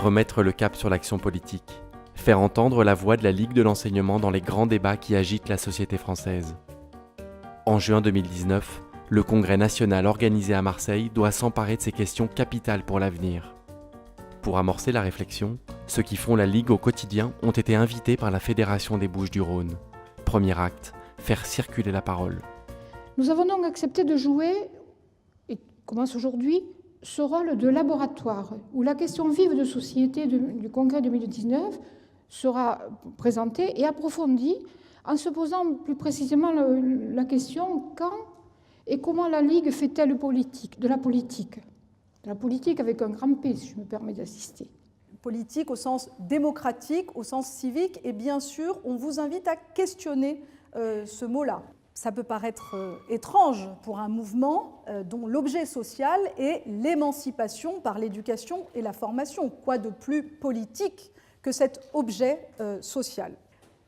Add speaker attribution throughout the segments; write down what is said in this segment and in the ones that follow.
Speaker 1: remettre le cap sur l'action politique, faire entendre la voix de la Ligue de l'enseignement dans les grands débats qui agitent la société française. En juin 2019, le Congrès national organisé à Marseille doit s'emparer de ces questions capitales pour l'avenir. Pour amorcer la réflexion, ceux qui font la Ligue au quotidien ont été invités par la Fédération des Bouches-du-Rhône. Premier acte, faire circuler la parole.
Speaker 2: Nous avons donc accepté de jouer, et commence aujourd'hui, ce rôle de laboratoire, où la question vive de société du Congrès 2019 sera présentée et approfondie en se posant plus précisément la question quand et comment la Ligue fait-elle de la politique avec un grand P, si je me permets d'assister.
Speaker 3: Politique au sens démocratique, au sens civique, et bien sûr, on vous invite à questionner ce mot-là. Ça peut paraître étrange pour un mouvement dont l'objet social est l'émancipation par l'éducation et la formation. Quoi de plus politique que cet objet social ?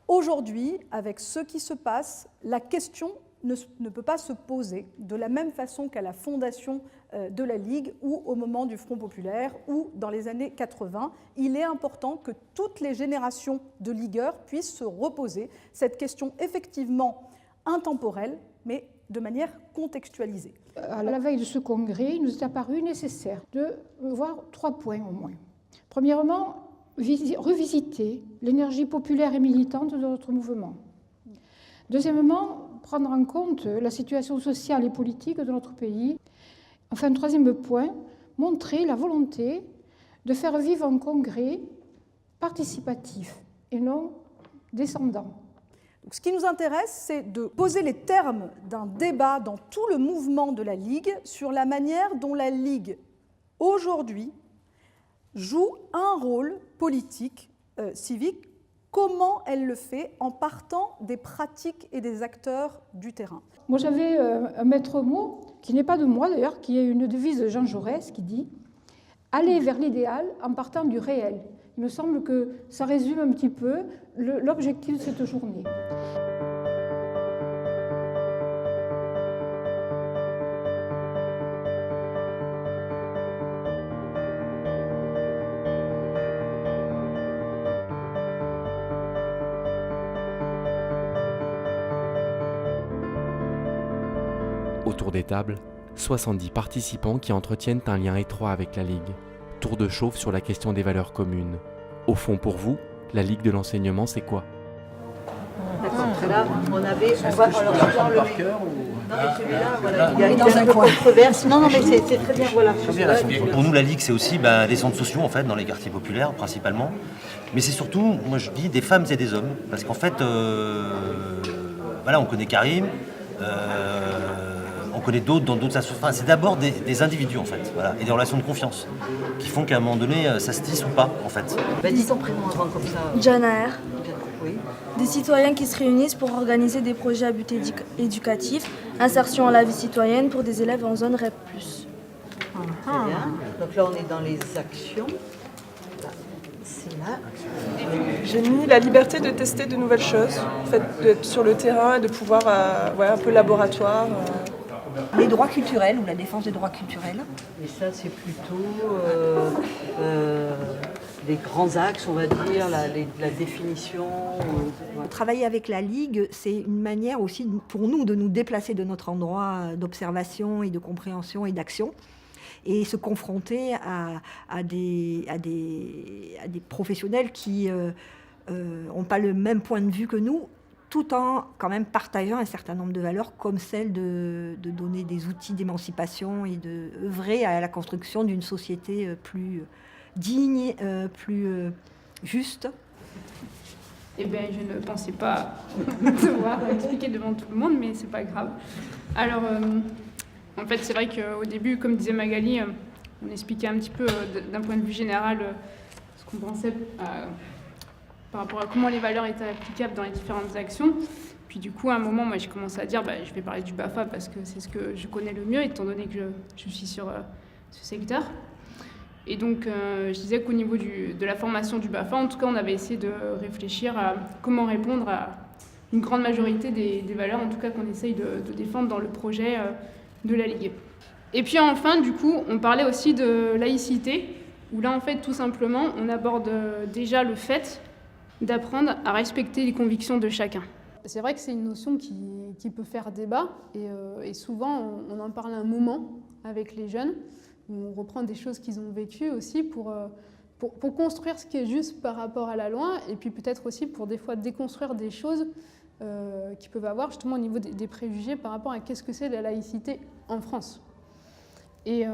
Speaker 3: Aujourd'hui, avec ce qui se passe, la question ne peut pas se poser de la même façon qu'à la fondation de la Ligue ou au moment du Front populaire ou dans les années 80. Il est important que toutes les générations de ligueurs puissent se reposer cette question effectivement intemporelle, mais de manière contextualisée.
Speaker 2: À la veille de ce congrès, il nous est apparu nécessaire de voir 3 points au moins. Premièrement, revisiter l'énergie populaire et militante de notre mouvement. Deuxièmement, prendre en compte la situation sociale et politique de notre pays. Enfin, troisième point, montrer la volonté de faire vivre un congrès participatif et non descendant.
Speaker 3: Donc, ce qui nous intéresse, c'est de poser les termes d'un débat dans tout le mouvement de la Ligue sur la manière dont la Ligue, aujourd'hui, joue un rôle politique, civique. Comment elle le fait en partant des pratiques et des acteurs du terrain.
Speaker 2: Moi, j'avais un maître mot, qui n'est pas de moi d'ailleurs, qui est une devise de Jean Jaurès, qui dit « Aller vers l'idéal en partant du réel ». Il me semble que ça résume un petit peu l'objectif de cette journée.
Speaker 1: Autour des tables, 70 participants qui entretiennent un lien étroit avec la Ligue. Tour de chauffe sur la question des valeurs communes. Au fond, pour vous, la Ligue de l'enseignement, c'est quoi ?
Speaker 4: D'accord, là, on va alors le par cœur ou... Non, mais celui-là, voilà, il y a un peu controverse. Non, mais c'est très bien, voilà.
Speaker 5: Pour nous, la Ligue, c'est aussi des centres sociaux, en fait, dans les quartiers populaires, principalement. Mais c'est surtout, moi je dis, des femmes et des hommes. Parce qu'en fait, voilà, on connaît Karim, on connaît d'autres dans d'autres associations. Enfin, c'est d'abord des individus, en fait, voilà, et des relations de confiance qui font qu'à un moment donné, ça se tisse ou pas, en fait.
Speaker 4: Bah, dis ton prénom avant, comme ça.
Speaker 6: Janaer.
Speaker 4: Oui.
Speaker 6: Des citoyens qui se réunissent pour organiser des projets à but éducatif, insertion à la vie citoyenne pour des élèves en zone REP+.
Speaker 4: Très bien. Donc là, on est dans les actions. Là, c'est là.
Speaker 7: J'ai mis la liberté de tester de nouvelles choses, en fait, d'être sur le terrain et de pouvoir, un peu laboratoire.
Speaker 8: Les droits culturels ou la défense des droits culturels.
Speaker 4: Et ça, c'est plutôt les grands axes, on va dire, la définition.
Speaker 8: Travailler avec la Ligue, c'est une manière aussi pour nous de nous déplacer de notre endroit d'observation et de compréhension et d'action et se confronter à des professionnels qui n'ont pas le même point de vue que nous, tout en quand même partageant un certain nombre de valeurs comme celle de donner des outils d'émancipation et d'œuvrer à la construction d'une société plus digne, plus juste.
Speaker 9: Eh bien, je ne pensais pas devoir expliquer devant tout le monde, mais c'est pas grave. Alors, en fait, c'est vrai qu'au début, comme disait Magali, on expliquait un petit peu d'un point de vue général ce qu'on pensait par rapport à comment les valeurs étaient applicables dans les différentes actions. Puis du coup, à un moment, moi, j'ai commencé à dire je vais parler du BAFA parce que c'est ce que je connais le mieux, étant donné que je suis sur ce secteur. Et donc, je disais qu'au niveau de la formation du BAFA, en tout cas, on avait essayé de réfléchir à comment répondre à une grande majorité des valeurs, en tout cas, qu'on essaye de défendre dans le projet de la Ligue. Et puis enfin, du coup, on parlait aussi de laïcité. où là, en fait, tout simplement, on aborde déjà le fait d'apprendre à respecter les convictions de chacun. C'est vrai que c'est une notion qui peut faire débat, et souvent, on en parle un moment avec les jeunes, où on reprend des choses qu'ils ont vécues aussi pour construire ce qui est juste par rapport à la loi, et puis peut-être aussi pour des fois déconstruire des choses qu'ils peuvent avoir justement au niveau des préjugés par rapport à qu'est-ce que c'est la laïcité en France. Et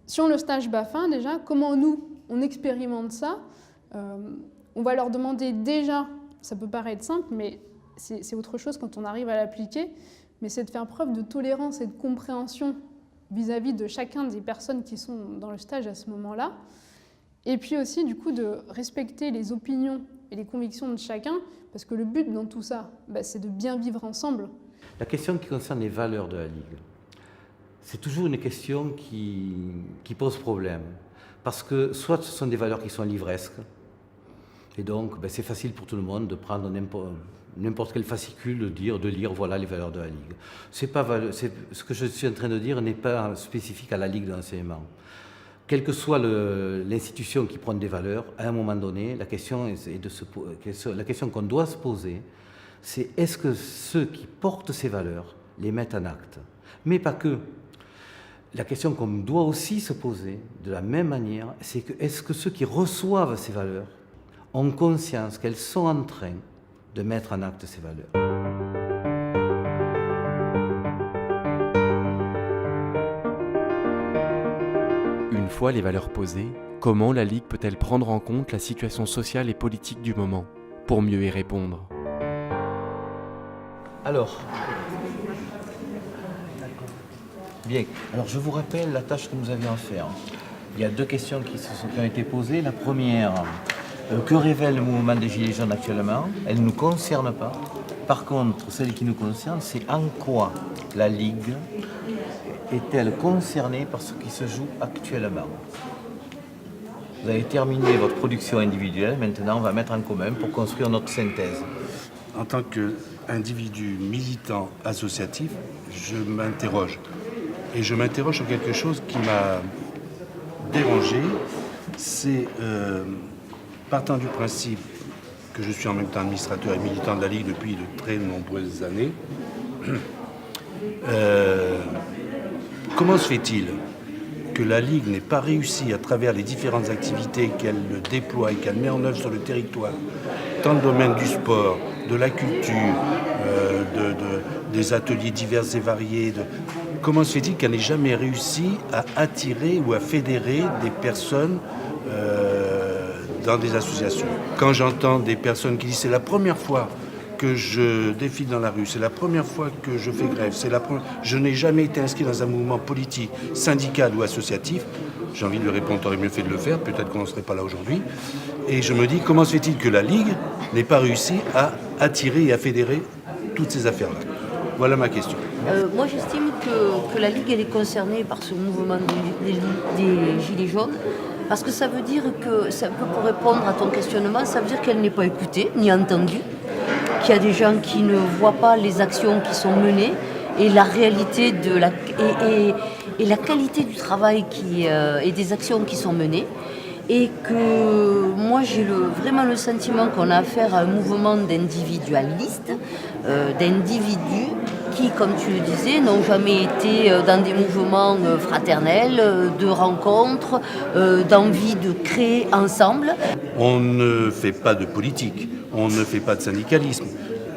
Speaker 9: sur le stage BAFA, déjà, comment nous, on expérimente ça, on va leur demander déjà, ça peut paraître simple, mais c'est autre chose quand on arrive à l'appliquer, mais c'est de faire preuve de tolérance et de compréhension vis-à-vis de chacun des personnes qui sont dans le stage à ce moment-là, et puis aussi du coup de respecter les opinions et les convictions de chacun, parce que le but dans tout ça, c'est de bien vivre ensemble.
Speaker 10: La question qui concerne les valeurs de la Ligue, c'est toujours une question qui pose problème, parce que soit ce sont des valeurs qui sont livresques, et donc c'est facile pour tout le monde de prendre n'importe quel fascicule, de lire voilà les valeurs de la Ligue. Ce que je suis en train de dire n'est pas spécifique à la Ligue de l'enseignement. Quelle que soit l'institution qui prend des valeurs, à un moment donné, la question qu'on doit se poser, c'est est-ce que ceux qui portent ces valeurs les mettent en acte? Mais pas que. La question qu'on doit aussi se poser, de la même manière, c'est que est-ce que ceux qui reçoivent ces valeurs ont conscience qu'elles sont en train de mettre en acte ces valeurs?
Speaker 1: Une fois les valeurs posées, comment la Ligue peut-elle prendre en compte la situation sociale et politique du moment pour mieux y répondre?
Speaker 10: Alors, bien. Alors je vous rappelle la tâche que nous avions à faire. Il y a deux questions qui ont été posées. La première, que révèle le mouvement des Gilets jaunes actuellement? Elle ne nous concerne pas. Par contre, celle qui nous concerne, c'est en quoi la Ligue est-elle concernée par ce qui se joue actuellement? Vous avez terminé votre production individuelle, maintenant on va mettre en commun pour construire notre synthèse.
Speaker 11: En tant qu'individu militant associatif, je m'interroge. Et je m'interroge sur quelque chose qui m'a dérangé, c'est partant du principe que je suis en même temps administrateur et militant de la Ligue depuis de très nombreuses années, comment se fait-il que la Ligue n'ait pas réussi à travers les différentes activités qu'elle déploie et qu'elle met en œuvre sur le territoire, dans le domaine du sport, de la culture, des ateliers divers et variés, comment se fait-il qu'elle n'ait jamais réussi à attirer ou à fédérer des personnes dans des associations? Quand j'entends des personnes qui disent c'est la première fois que je défile dans la rue, c'est la première fois que je fais grève, je n'ai jamais été inscrit dans un mouvement politique, syndical ou associatif, j'ai envie de lui répondre, t'aurais mieux fait de le faire, peut-être qu'on ne serait pas là aujourd'hui. Et je me dis, comment se fait-il que la Ligue n'ait pas réussi à attirer et à fédérer toutes ces affaires-là? Voilà ma question.
Speaker 12: Moi, j'estime que la Ligue elle est concernée par ce mouvement des Gilets jaunes, parce que ça veut dire que, c'est un peu pour répondre à ton questionnement, ça veut dire qu'elle n'est pas écoutée, ni entendue, qu'il y a des gens qui ne voient pas les actions qui sont menées et la réalité et la qualité du travail et des actions qui sont menées. Et que moi j'ai vraiment le sentiment qu'on a affaire à un mouvement d'individualistes, d'individus qui, comme tu le disais, n'ont jamais été dans des mouvements fraternels, de rencontres, d'envie de créer ensemble.
Speaker 11: On ne fait pas de politique, on ne fait pas de syndicalisme.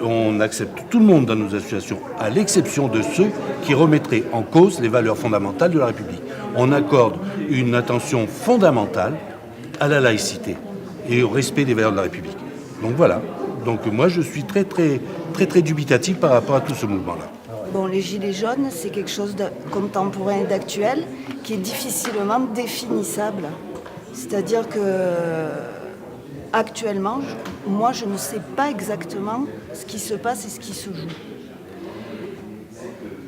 Speaker 11: On accepte tout le monde dans nos associations, à l'exception de ceux qui remettraient en cause les valeurs fondamentales de la République. On accorde une attention fondamentale à la laïcité et au respect des valeurs de la République. Donc voilà. Donc moi je suis très dubitatif par rapport à tout ce mouvement-là.
Speaker 13: Bon, les Gilets jaunes, c'est quelque chose de contemporain et d'actuel qui est difficilement définissable. C'est-à-dire que actuellement, moi je ne sais pas exactement ce qui se passe et ce qui se joue.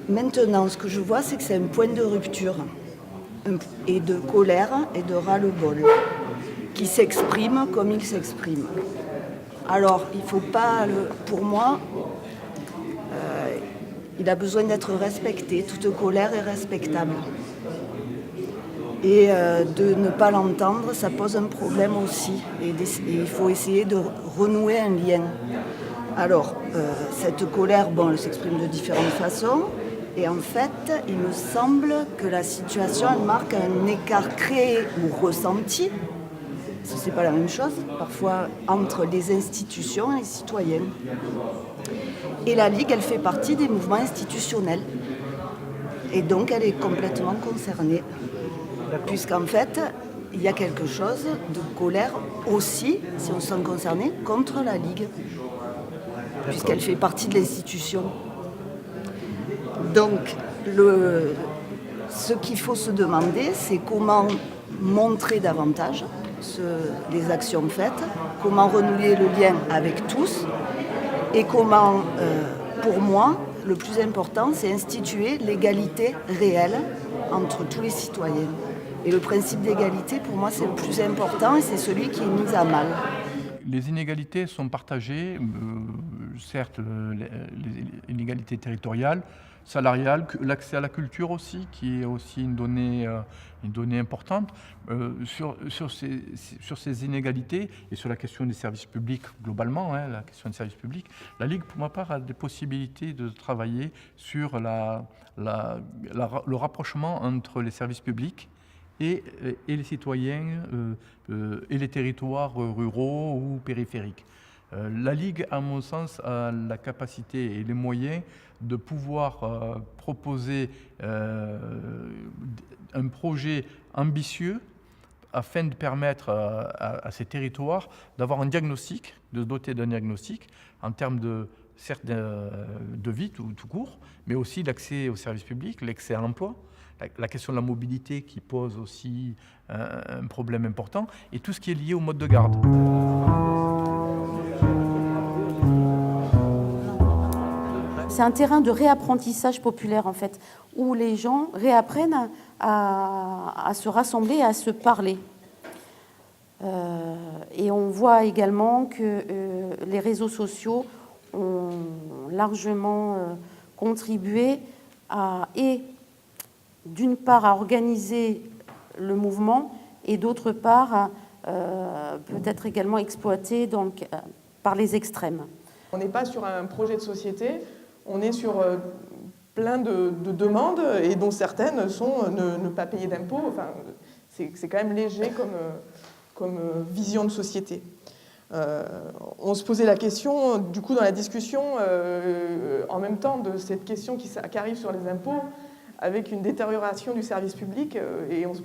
Speaker 13: Maintenant, ce que je vois, c'est que c'est un point de rupture et de colère et de ras-le-bol qui s'exprime comme il s'exprime. Alors, il ne faut pas, pour moi, il a besoin d'être respecté. Toute colère est respectable. Et de ne pas l'entendre, ça pose un problème aussi. Et il faut essayer de renouer un lien. Alors, cette colère, bon, elle s'exprime de différentes façons. Et en fait, il me semble que la situation, elle marque un écart créé ou ressenti, ce n'est pas la même chose, parfois entre les institutions et les citoyens. Et la Ligue, elle fait partie des mouvements institutionnels. Et donc, elle est complètement concernée. Puisqu'en fait, il y a quelque chose de colère aussi, si on se sent concerné, contre la Ligue. Puisqu'elle fait partie de l'institution. Donc, ce qu'il faut se demander, c'est comment montrer davantage les actions faites, comment renouer le lien avec tous, et comment, pour moi, le plus important, c'est instituer l'égalité réelle entre tous les citoyens. Et le principe d'égalité, pour moi, c'est le plus important et c'est celui qui est mis à mal.
Speaker 14: Les inégalités sont partagées, certes, les inégalités territoriales, salariales, l'accès à la culture aussi, qui est aussi une donnée importante. Sur ces inégalités et sur la question des services publics globalement, la question des services publics, la Ligue, pour ma part, a des possibilités de travailler sur le rapprochement entre les services publics et les citoyens et les territoires ruraux ou périphériques. La Ligue, à mon sens, a la capacité et les moyens de pouvoir proposer un projet ambitieux afin de permettre à ces territoires d'avoir un diagnostic, de se doter d'un diagnostic en termes certes de vie tout court, mais aussi l'accès aux services publics, l'accès à l'emploi, la question de la mobilité qui pose aussi un problème important, et tout ce qui est lié au mode de garde.
Speaker 15: C'est un terrain de réapprentissage populaire, en fait, où les gens réapprennent à se rassembler, à se parler. Et on voit également que les réseaux sociaux ont largement contribué d'une part à organiser le mouvement et d'autre part peut-être également exploité par les extrêmes.
Speaker 7: On n'est pas sur un projet de société, on est sur plein de demandes et dont certaines sont ne pas payer d'impôts. Enfin, c'est quand même léger comme vision de société. On se posait la question, du coup, dans la discussion, en même temps de cette question qui arrive sur les impôts, avec une détérioration du service public, et on se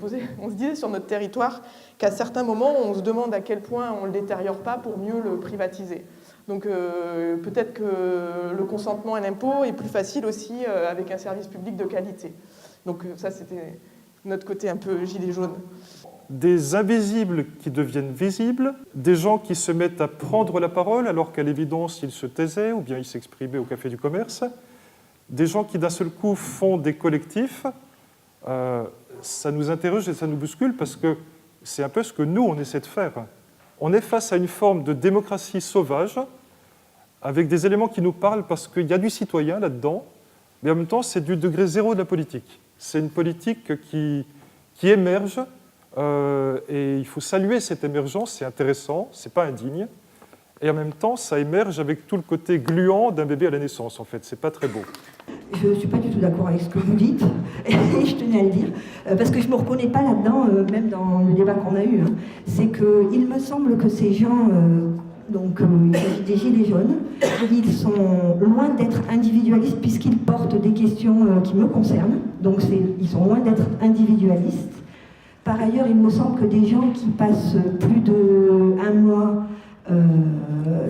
Speaker 7: disait sur notre territoire qu'à certains moments, on se demande à quel point on ne le détériore pas pour mieux le privatiser. Donc peut-être que le consentement à l'impôt est plus facile aussi avec un service public de qualité. Donc ça, c'était notre côté un peu gilet jaune.
Speaker 16: Des invisibles qui deviennent visibles, des gens qui se mettent à prendre la parole alors qu'à l'évidence ils se taisaient ou bien ils s'exprimaient au Café du Commerce, des gens qui d'un seul coup font des collectifs, ça nous interroge et ça nous bouscule parce que c'est un peu ce que nous on essaie de faire. On est face à une forme de démocratie sauvage avec des éléments qui nous parlent parce qu'il y a du citoyen là-dedans, mais en même temps c'est du degré zéro de la politique. C'est une politique qui émerge. Et il faut saluer cette émergence, c'est intéressant, c'est pas indigne. Et en même temps, ça émerge avec tout le côté gluant d'un bébé à la naissance, en fait. C'est pas très beau.
Speaker 8: Je ne suis pas du tout d'accord avec ce que vous dites, et je tenais à le dire, parce que je ne me reconnais pas là-dedans, même dans le débat qu'on a eu. C'est qu'il me semble que ces gens, il s'agit des Gilets jaunes, ils sont loin d'être individualistes puisqu'ils portent des questions qui me concernent. Donc ils sont loin d'être individualistes. Par ailleurs, il me semble que des gens qui passent plus d'1 mois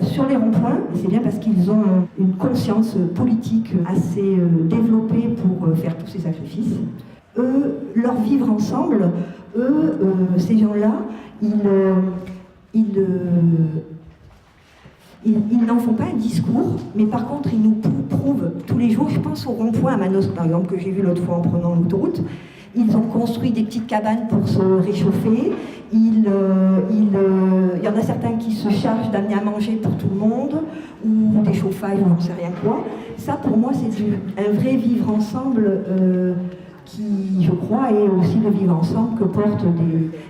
Speaker 8: sur les ronds-points, c'est bien parce qu'ils ont une conscience politique assez développée pour faire tous ces sacrifices. Eux, leur vivre ensemble, ces gens-là, ils n'en font pas un discours, mais par contre, ils nous prouvent tous les jours. Je pense au rond-point à Manosque, par exemple, que j'ai vu l'autre fois en prenant l'autoroute. Ils ont construit des petites cabanes pour se réchauffer. Il y en a certains qui se chargent d'amener à manger pour tout le monde, ou des chauffages, on ne sait rien quoi. Ça, pour moi, c'est un vrai vivre ensemble qui, je crois, est aussi le vivre ensemble que portent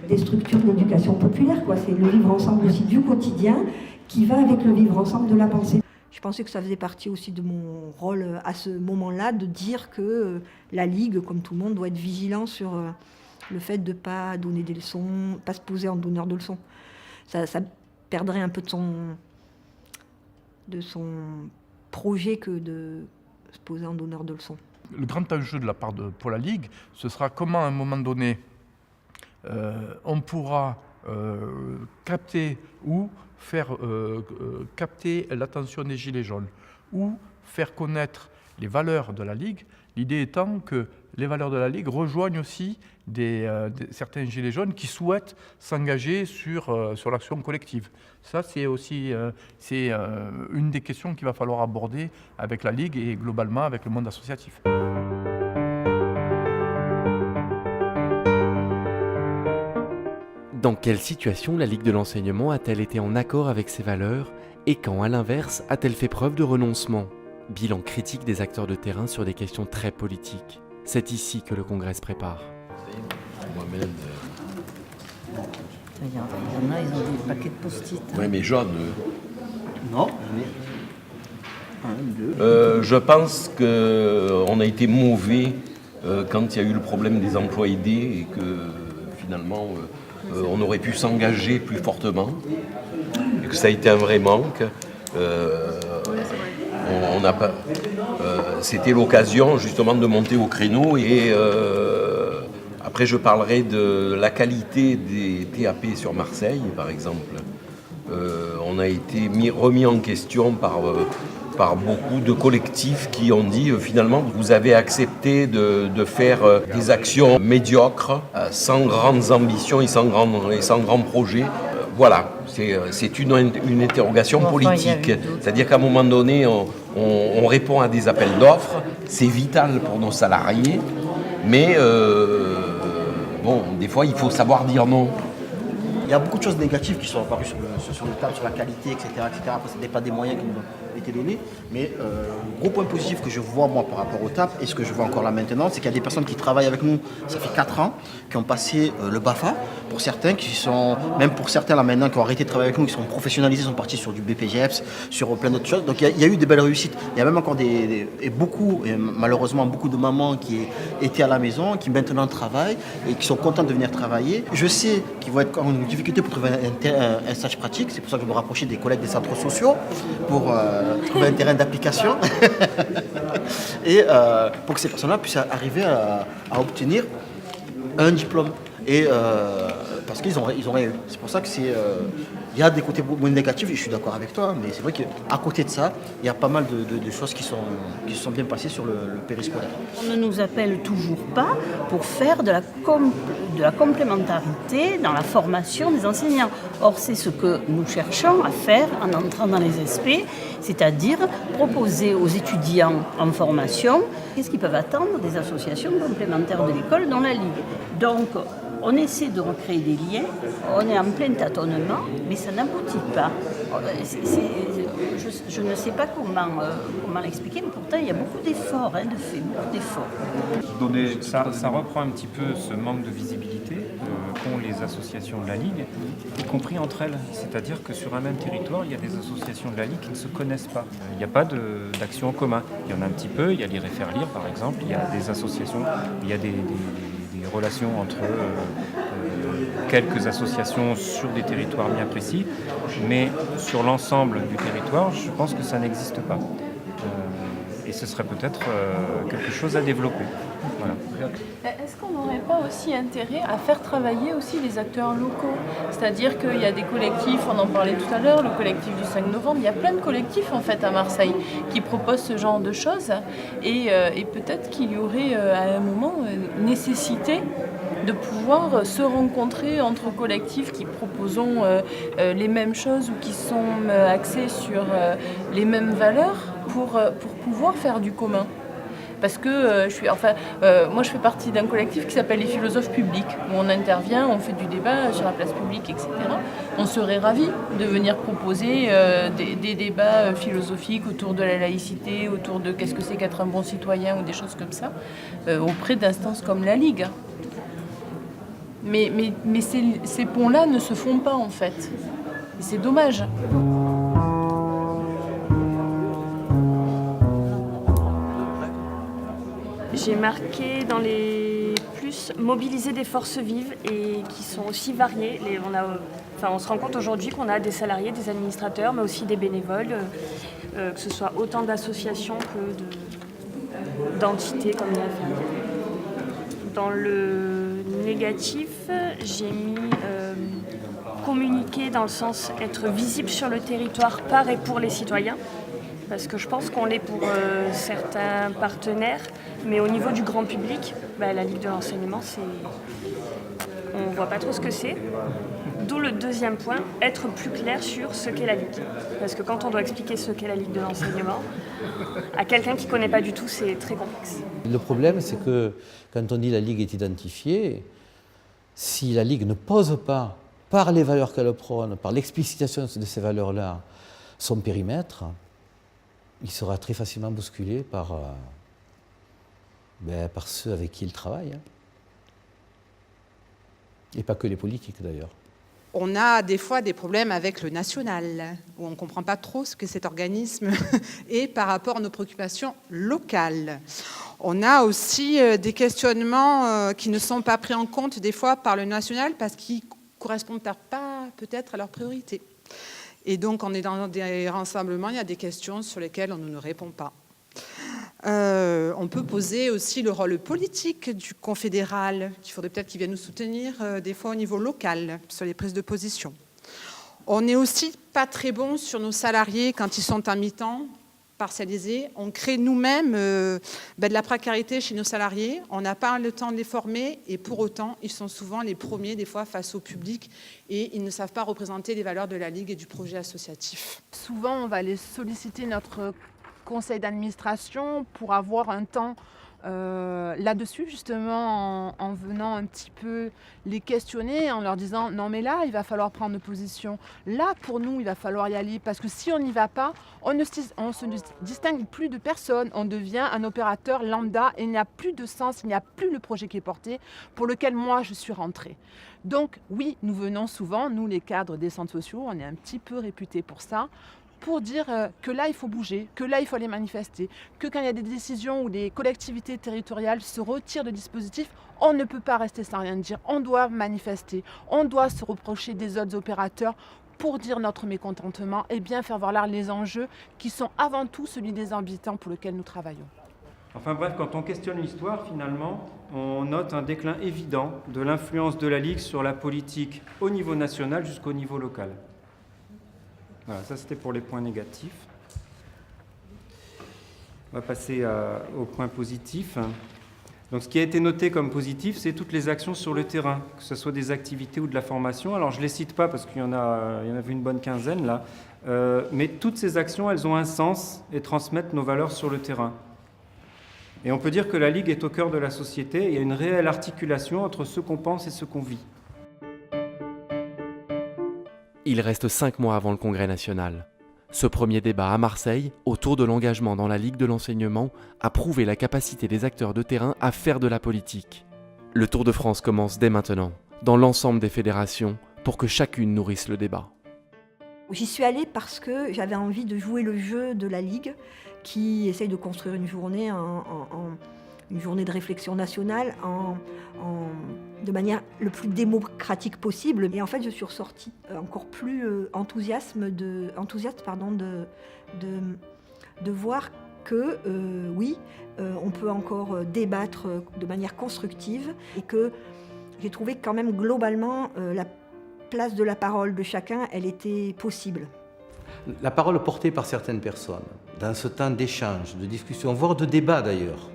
Speaker 8: des structures d'éducation populaire, quoi. C'est le vivre ensemble aussi du quotidien qui va avec le vivre ensemble de la pensée. Je pensais que ça faisait partie aussi de mon rôle à ce moment-là, de dire que la Ligue, comme tout le monde, doit être vigilant sur le fait de ne pas donner des leçons, pas se poser en donneur de leçons. Ça perdrait un peu de son projet que de se poser en donneur de leçons.
Speaker 14: Le grand enjeu pour la Ligue, ce sera comment à un moment donné on pourra capter ou faire capter l'attention des Gilets jaunes ou faire connaître les valeurs de la Ligue, l'idée étant que les valeurs de la Ligue rejoignent aussi certains Gilets jaunes qui souhaitent s'engager sur l'action collective. Ça, c'est aussi une des questions qu'il va falloir aborder avec la Ligue et globalement avec le monde associatif.
Speaker 1: Dans quelle situation la Ligue de l'enseignement a-t-elle été en accord avec ses valeurs et quand, à l'inverse, a-t-elle fait preuve de renoncement? Bilan critique des acteurs de terrain sur des questions très politiques. C'est ici que le Congrès se prépare.
Speaker 4: Il y en a, ils ont des paquets de post-it.
Speaker 17: Oui, mais jaunes.
Speaker 4: Non,
Speaker 17: je pense qu'on a été mauvais quand il y a eu le problème des emplois aidés et que finalement on aurait pu s'engager plus fortement et que ça a été un vrai manque. C'était l'occasion justement de monter au créneau et après je parlerai de la qualité des TAP sur Marseille par exemple. On a été remis en question par beaucoup de collectifs qui ont dit finalement vous avez accepté de faire des actions médiocres, sans grandes ambitions et sans grands projets. Voilà, c'est une interrogation politique. C'est-à-dire qu'à un moment donné, on répond à des appels d'offres, c'est vital pour nos salariés, mais bon, des fois il faut savoir dire non.
Speaker 18: Il y a beaucoup de choses négatives qui sont apparues sur le table, sur la qualité, etc. Après, ce n'est pas des moyens qui nous ont été donnés. Mais le gros point positif que je vois, moi, par rapport au TAP, et ce que je vois encore là maintenant, c'est qu'il y a des personnes qui travaillent avec nous, ça fait 4 ans, qui ont passé le BAFA, pour certains, même pour certains là maintenant, qui ont arrêté de travailler avec nous, qui sont professionnalisés, sont partis sur du BPGEPS, sur plein d'autres choses. Donc il y a eu des belles réussites. Il y a même encore malheureusement beaucoup de mamans qui étaient à la maison, qui maintenant travaillent et qui sont contentes de venir travailler. Je sais qu'ils vont être en difficulté pour trouver un stage pratique, c'est pour ça que je me rapprochais des collègues des centres sociaux pour trouver un terrain d'application et pour que ces personnes-là puissent arriver à obtenir un diplôme. Et parce qu'ils ont rien eu. C'est pour ça que il y a des côtés moins négatifs, et je suis d'accord avec toi, mais c'est vrai qu'à côté de ça, il y a pas mal de choses qui sont bien passées sur le périscolaire.
Speaker 19: On ne nous appelle toujours pas pour faire de la complémentarité dans la formation des enseignants. Or, c'est ce que nous cherchons à faire en entrant dans les SP, c'est-à-dire proposer aux étudiants en formation qu'est-ce qu'ils peuvent attendre des associations complémentaires de l'école dans la Ligue. Donc, on essaie de recréer des liens, on est en plein tâtonnement, mais ça n'aboutit pas. Je ne sais pas comment l'expliquer, mais pourtant il y a beaucoup d'efforts, beaucoup d'efforts.
Speaker 20: Ça reprend un petit peu ce manque de visibilité qu'ont les associations de la Ligue, y compris entre elles. C'est-à-dire que sur un même territoire, il y a des associations de la Ligue qui ne se connaissent pas. Il n'y a pas d'action en commun. Il y en a un petit peu, il y a Lire et Faire Lire par exemple, il y a des associations, il y a des relations entre quelques associations sur des territoires bien précis, mais sur l'ensemble du territoire, je pense que ça n'existe pas. Et ce serait peut-être quelque chose à développer. Voilà.
Speaker 21: Est-ce qu'on n'aurait pas aussi intérêt à faire travailler aussi les acteurs locaux? C'est-à-dire qu'il y a des collectifs, on en parlait tout à l'heure, le collectif du 5 novembre, il y a plein de collectifs en fait à Marseille qui proposent ce genre de choses et peut-être qu'il y aurait à un moment nécessité de pouvoir se rencontrer entre collectifs qui proposons les mêmes choses ou qui sont axés sur les mêmes valeurs pour pouvoir faire du commun. Parce que moi je fais partie d'un collectif qui s'appelle les philosophes publics, où on intervient, on fait du débat sur la place publique, etc. On serait ravis de venir proposer des débats philosophiques autour de la laïcité, autour de qu'est-ce que c'est qu'être un bon citoyen ou des choses comme ça, auprès d'instances comme la Ligue. Mais ces ponts-là ne se font pas en fait. Et c'est dommage.
Speaker 3: J'ai marqué dans les plus mobiliser des forces vives et qui sont aussi variées. On se rend compte aujourd'hui qu'on a des salariés, des administrateurs, mais aussi des bénévoles, que ce soit autant d'associations que d'entités comme la famille. Dans le négatif, j'ai mis communiquer dans le sens être visible sur le territoire par et pour les citoyens. Parce que je pense qu'on l'est pour certains partenaires, mais au niveau du grand public, la Ligue de l'enseignement, on ne voit pas trop ce que c'est. D'où le deuxième point, être plus clair sur ce qu'est la Ligue. Parce que quand on doit expliquer ce qu'est la Ligue de l'enseignement, à quelqu'un qui ne connaît pas du tout, c'est très complexe.
Speaker 10: Le problème, c'est que quand on dit la Ligue est identifiée, si la Ligue ne pose pas, par les valeurs qu'elle prône, par l'explicitation de ces valeurs-là, son périmètre, il sera très facilement bousculé par ceux avec qui il travaille. Et pas que les politiques d'ailleurs.
Speaker 22: On a des fois des problèmes avec le national, où on ne comprend pas trop ce que cet organisme est par rapport à nos préoccupations locales. On a aussi des questionnements qui ne sont pas pris en compte des fois par le national parce qu'ils ne correspondent pas peut-être à leurs priorités. Et donc, on est dans des rassemblements, il y a des questions sur lesquelles on ne nous répond pas. On peut poser aussi le rôle politique du confédéral, qu'il faudrait peut-être qu'il vienne nous soutenir des fois au niveau local, sur les prises de position. On n'est aussi pas très bon sur nos salariés quand ils sont à mi-temps, partialisés. On crée nous-mêmes de la précarité chez nos salariés. On n'a pas le temps de les former et pour autant, ils sont souvent les premiers des fois face au public et ils ne savent pas représenter les valeurs de la Ligue et du projet associatif.
Speaker 7: Souvent, on va aller solliciter notre conseil d'administration pour avoir un temps là-dessus, justement, en venant un petit peu les questionner, en leur disant non mais là, il va falloir prendre position. Là, pour nous, il va falloir y aller parce que si on n'y va pas, on ne se distingue plus de personne. On devient un opérateur lambda et il n'y a plus de sens, il n'y a plus le projet qui est porté pour lequel moi, je suis rentrée. Donc oui, nous venons souvent, nous les cadres des centres sociaux, on est un petit peu réputés pour ça, pour dire que là, il faut bouger, que là, il faut aller manifester, que quand il y a des décisions où les collectivités territoriales se retirent de dispositifs, on ne peut pas rester sans rien dire. On doit manifester, on doit se reprocher des autres opérateurs pour dire notre mécontentement et bien faire voir là les enjeux qui sont avant tout celui des habitants pour lesquels nous travaillons.
Speaker 20: Enfin bref, quand on questionne l'histoire, finalement, on note un déclin évident de l'influence de la Ligue sur la politique au niveau national jusqu'au niveau local. Voilà, ça c'était pour les points négatifs. On va passer aux points positifs. Donc ce qui a été noté comme positif, c'est toutes les actions sur le terrain, que ce soit des activités ou de la formation. Alors je ne les cite pas parce qu'il y en avait une bonne quinzaine là, mais toutes ces actions, elles ont un sens et transmettent nos valeurs sur le terrain. Et on peut dire que la Ligue est au cœur de la société, il y a une réelle articulation entre ce qu'on pense et ce qu'on vit.
Speaker 1: Il reste 5 mois avant le Congrès national. Ce premier débat à Marseille, autour de l'engagement dans la Ligue de l'enseignement, a prouvé la capacité des acteurs de terrain à faire de la politique. Le Tour de France commence dès maintenant, dans l'ensemble des fédérations, pour que chacune nourrisse le débat.
Speaker 8: J'y suis allée parce que j'avais envie de jouer le jeu de la Ligue, qui essaye de construire une journée, une journée de réflexion nationale de manière le plus démocratique possible. Et en fait, je suis ressortie encore plus enthousiaste de voir que oui, on peut encore débattre de manière constructive et que j'ai trouvé que quand même globalement la place de la parole de chacun, elle était possible.
Speaker 10: La parole portée par certaines personnes, dans ce temps d'échange, de discussion, voire de débat d'ailleurs,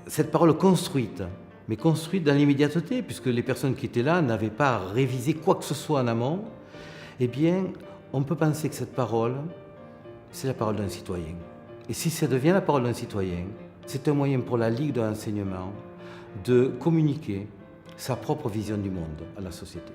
Speaker 10: cette parole construite, mais construite dans l'immédiateté, puisque les personnes qui étaient là n'avaient pas révisé quoi que ce soit en amont, eh bien, on peut penser que cette parole, c'est la parole d'un citoyen. Et si ça devient la parole d'un citoyen, c'est un moyen pour la Ligue de l'enseignement de communiquer sa propre vision du monde à la société.